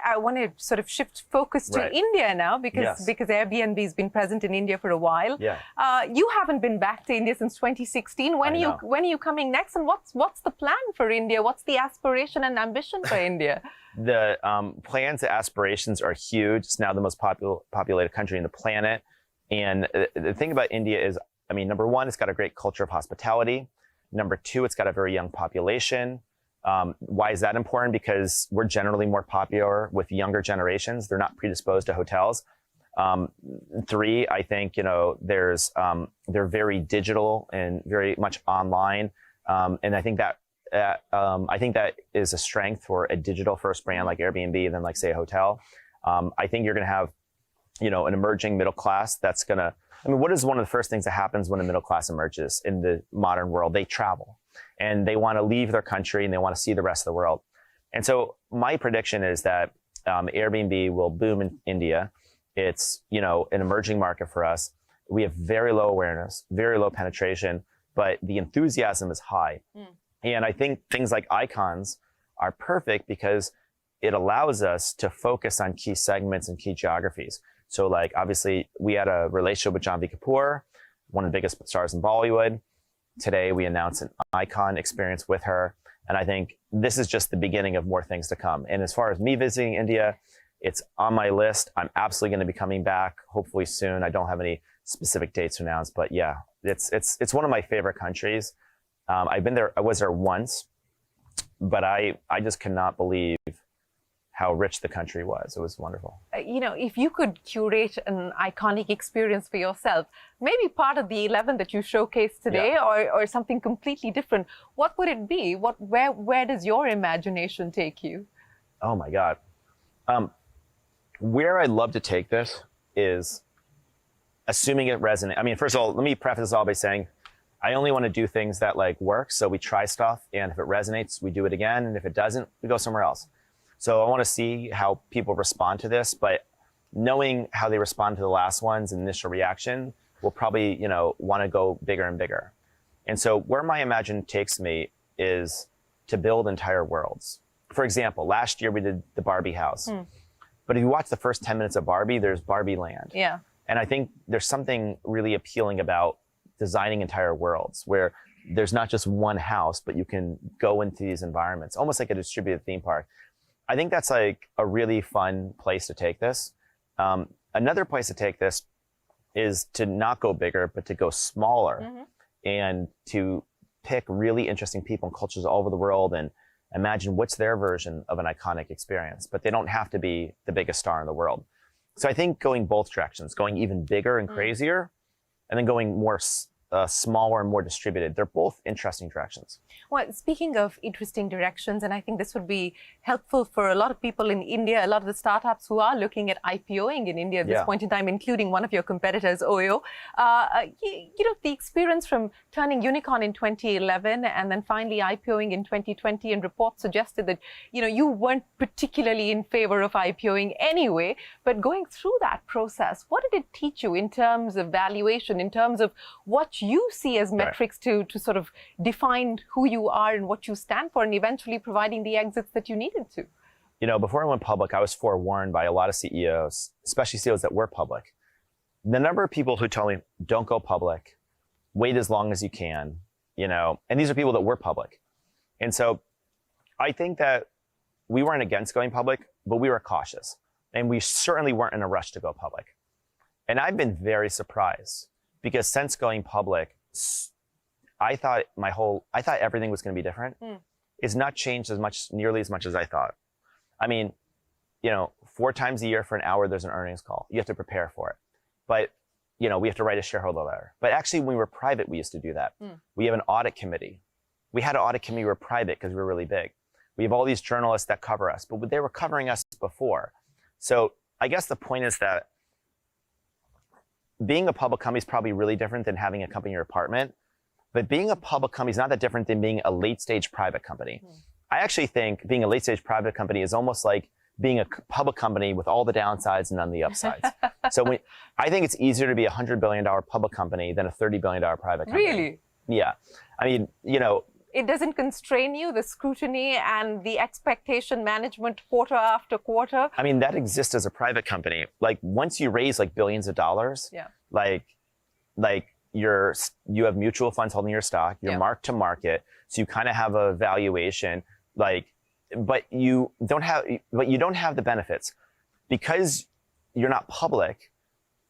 I want to sort of shift focus to India now because Airbnb has been present in India for a while. Yeah. You haven't been back to India since 2016. When are you coming next? And what's the plan for India? What's the aspiration and ambition for India? The plans and aspirations are huge. It's now the most populated country on the planet. And the thing about India is, I mean, number one, it's got a great culture of hospitality. Number two, it's got a very young population. Why is that important? Because we're generally more popular with younger generations. They're not predisposed to hotels. Three, I think, you know, they're very digital and very much online. And I think that is a strength for a digital first brand like Airbnb than like, say, a hotel. I think you're going to have, you know, an emerging middle class that's going to, I mean, what is one of the first things that happens when a middle class emerges in the modern world? They travel and they want to leave their country and they want to see the rest of the world. And so my prediction is that Airbnb will boom in India. It's, you know, an emerging market for us. We have very low awareness, very low penetration, but the enthusiasm is high. And I think things like icons are perfect because it allows us to focus on key segments and key geographies. So like, obviously, we had a relationship with Janvi Kapoor, one of the biggest stars in Bollywood. Today, we announced an icon experience with her. And I think this is just the beginning of more things to come. And as far as me visiting India, it's on my list. I'm absolutely going to be coming back, hopefully soon. I don't have any specific dates announced, but yeah, it's one of my favorite countries. I've been there. I was there once, but I just cannot believe how rich the country was. It was wonderful. You know, if you could curate an iconic experience for yourself, maybe part of the 11 that you showcased today or something completely different, what would it be? Where does your imagination take you? Oh my God. Where I'd love to take this is assuming it resonates. I mean, first of all, let me preface this all by saying, I only want to do things that like work. So we try stuff, and if it resonates, we do it again. And if it doesn't, we go somewhere else. So I want to see how people respond to this, but knowing how they respond to the last one's initial reaction, we'll probably, you know, want to go bigger and bigger. And so where my imagination takes me is to build entire worlds. For example, last year we did the Barbie house. But if you watch the first 10 minutes of Barbie, there's Barbie land. Yeah. And I think there's something really appealing about designing entire worlds where there's not just one house, but you can go into these environments, almost like a distributed theme park. I think that's like a really fun place to take this. Another place to take this is to not go bigger, but to go smaller and to pick really interesting people and cultures all over the world and imagine what's their version of an iconic experience, but they don't have to be the biggest star in the world. So I think going both directions, going even bigger and crazier, and then going more smaller and more distributed. They're both interesting directions. Well, speaking of interesting directions, and I think this would be helpful for a lot of people in India, a lot of the startups who are looking at IPOing in India at this point in time, including one of your competitors, Oyo. You know, the experience from turning unicorn in 2011 and then finally IPOing in 2020, and reports suggested that, you know, you weren't particularly in favor of IPOing anyway, but going through that process, what did it teach you in terms of valuation, in terms of what you see as metrics to sort of define who you are and what you stand for, and eventually providing the exits that you needed to? You know, before I went public, I was forewarned by a lot of CEOs, especially CEOs that were public. The number of people who told me, don't go public, wait as long as you can, you know, and these are people that were public. And so I think that we weren't against going public, but we were cautious, and we certainly weren't in a rush to go public. And I've been very surprised because since going public, I thought everything was going to be different. It's not changed nearly as much as I thought. I mean, you know, 4 times a year for an hour, there's an earnings call. You have to prepare for it. But, you know, we have to write a shareholder letter. But actually, when we were private, we used to do that. We have an audit committee. We had an audit committee. We were private because we were really big. We have all these journalists that cover us, but they were covering us before. So I guess the point is that being a public company is probably really different than having a company in your apartment. But being a public company is not that different than being a late-stage private company. I actually think being a late-stage private company is almost like being a public company with all the downsides and none of the upsides. So I think it's easier to be a $100 billion public company than a $30 billion private company. Really? Yeah. I mean, you know, it doesn't constrain you, the scrutiny and the expectation management quarter after quarter? I mean, that exists as a private company. Like once you raise like billions of dollars, like you have mutual funds holding your stock, you're marked to market, so you kind of have a valuation, like, but you don't have the benefits because you're not public.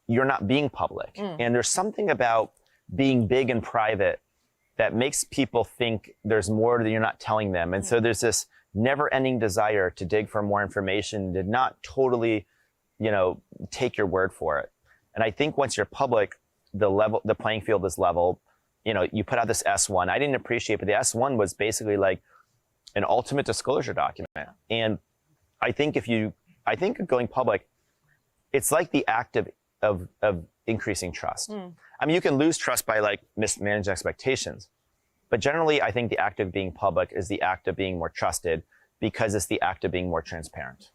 You're not being public, and there's something about being big and private that makes people think there's more that you're not telling them, and so there's this never-ending desire to dig for more information, to not totally, take your word for it. And I think once you're public, the playing field is level. You put out this S1. I didn't appreciate, but the S1 was basically like an ultimate disclosure document. And I think going public, it's like the act of increasing trust. I mean, you can lose trust by like mismanaged expectations, but generally I think the act of being public is the act of being more trusted because it's the act of being more transparent.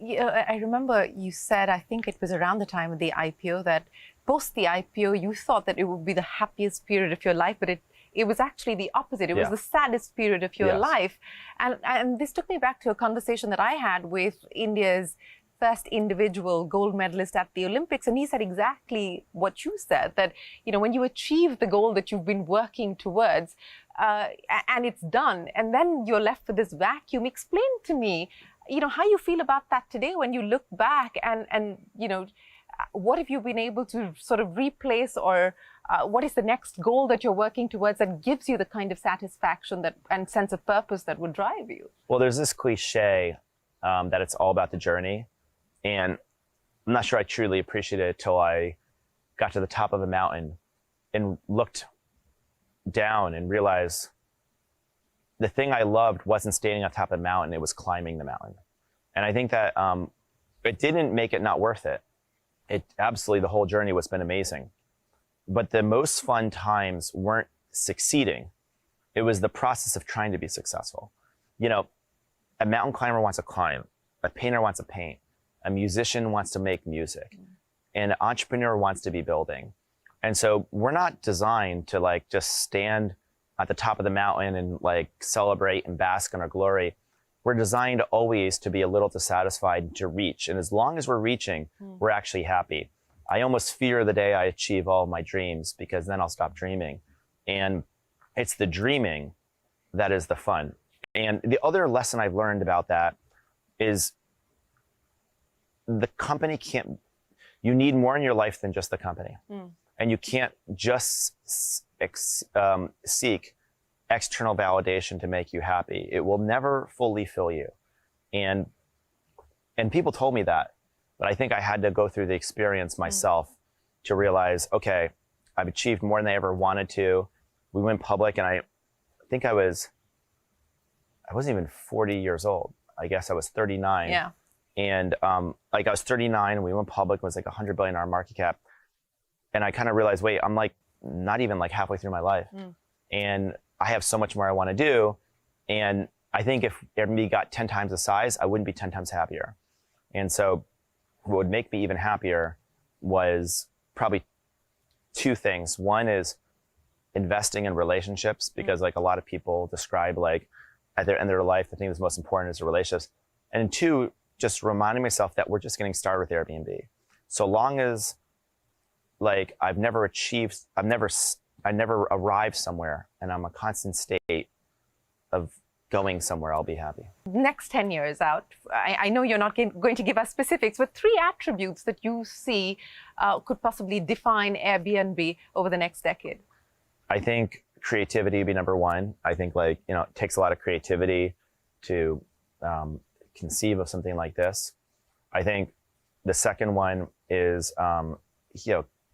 I remember you said, I think it was around the time of the IPO, that post the IPO, you thought that it would be the happiest period of your life, but it was actually the opposite. It was the saddest period of your life. And this took me back to a conversation that I had with India's first individual gold medalist at the Olympics. And he said exactly what you said, that, when you achieve the goal that you've been working towards, and it's done, and then you're left with this vacuum. Explain to me, how you feel about that today when you look back and what have you been able to sort of replace, or what is the next goal that you're working towards that gives you the kind of satisfaction and sense of purpose that would drive you? Well, there's this cliche that it's all about the journey. And I'm not sure I truly appreciated it until I got to the top of a mountain and looked down and realized the thing I loved wasn't standing on top of the mountain, it was climbing the mountain. And I think that it didn't make it not worth it. It absolutely, the whole journey has been amazing. But the most fun times weren't succeeding. It was the process of trying to be successful. A mountain climber wants to climb, a painter wants to paint, a musician wants to make music, and an entrepreneur wants to be building. And so we're not designed to like just stand at the top of the mountain and like celebrate and bask in our glory. We're designed always to be a little dissatisfied, to reach. And as long as we're reaching, we're actually happy. I almost fear the day I achieve all of my dreams, because then I'll stop dreaming. And it's the dreaming that is the fun. And the other lesson I've learned about that is the company you need more in your life than just the company. And you can't just seek external validation to make you happy. It will never fully fill you. And people told me that, but I think I had to go through the experience myself to realize, okay, I've achieved more than I ever wanted to. We went public, and I think I wasn't even 40 years old. I guess I was 39. Yeah. And I was 39 and we went public. It was like $100 billion market cap. And I kind of realized, wait, I'm like not even like halfway through my life. And I have so much more I want to do. And I think if Airbnb got 10 times the size, I wouldn't be 10 times happier. And so what would make me even happier was probably two things. One is investing in relationships, because like a lot of people describe like at the end of their life, the thing that's most important is the relationships. And two, just reminding myself that we're just getting started with Airbnb. So long as like I never arrived somewhere and I'm a constant state of going somewhere, I'll be happy. Next 10 years out, I know you're not going to give us specifics, but 3 attributes that you see could possibly define Airbnb over the next decade. I think creativity would be number one. I think it takes a lot of creativity to conceive of something like this. I think the second one is,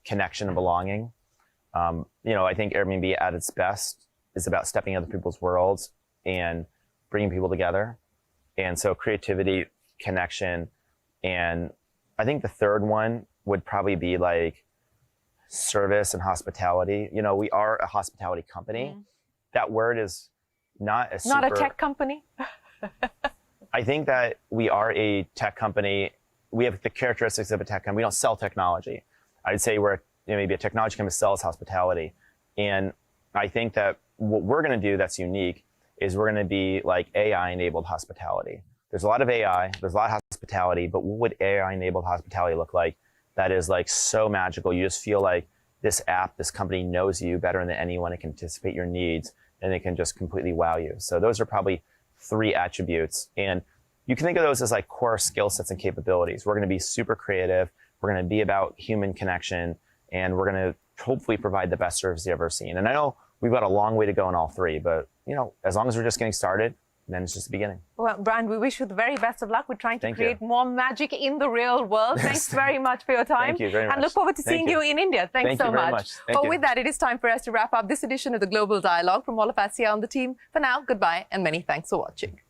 connection and belonging. I think Airbnb at its best is about stepping into people's worlds and bringing people together. And so creativity, connection, and I think the third one would probably be like service and hospitality. We are a hospitality company. That word is not a Not a tech company? I think that we are a tech company. We have the characteristics of a tech company. We don't sell technology. I'd say we're maybe a technology company that sells hospitality. And I think that what we're going to do that's unique is we're going to be like AI-enabled hospitality. There's a lot of AI, there's a lot of hospitality, but what would AI-enabled hospitality look like that is like so magical? You just feel like this app, this company knows you better than anyone. It can anticipate your needs, and it can just completely wow you. So those are probably 3 attributes. And you can think of those as like core skill sets and capabilities. We're going to be super creative. We're going to be about human connection, and we're going to hopefully provide the best service you've ever seen. And I know we've got a long way to go in all 3, but as long as we're just getting started, then it's just the beginning. Well, Brian, we wish you the very best of luck. We're trying to create more magic in the real world. Thanks very much for your time. Thank you very much. And look forward to seeing you in India. Thanks so much. Well, with that, it is time for us to wrap up this edition of the Global Dialogue. From all of us here on the team, for now, goodbye and many thanks for watching.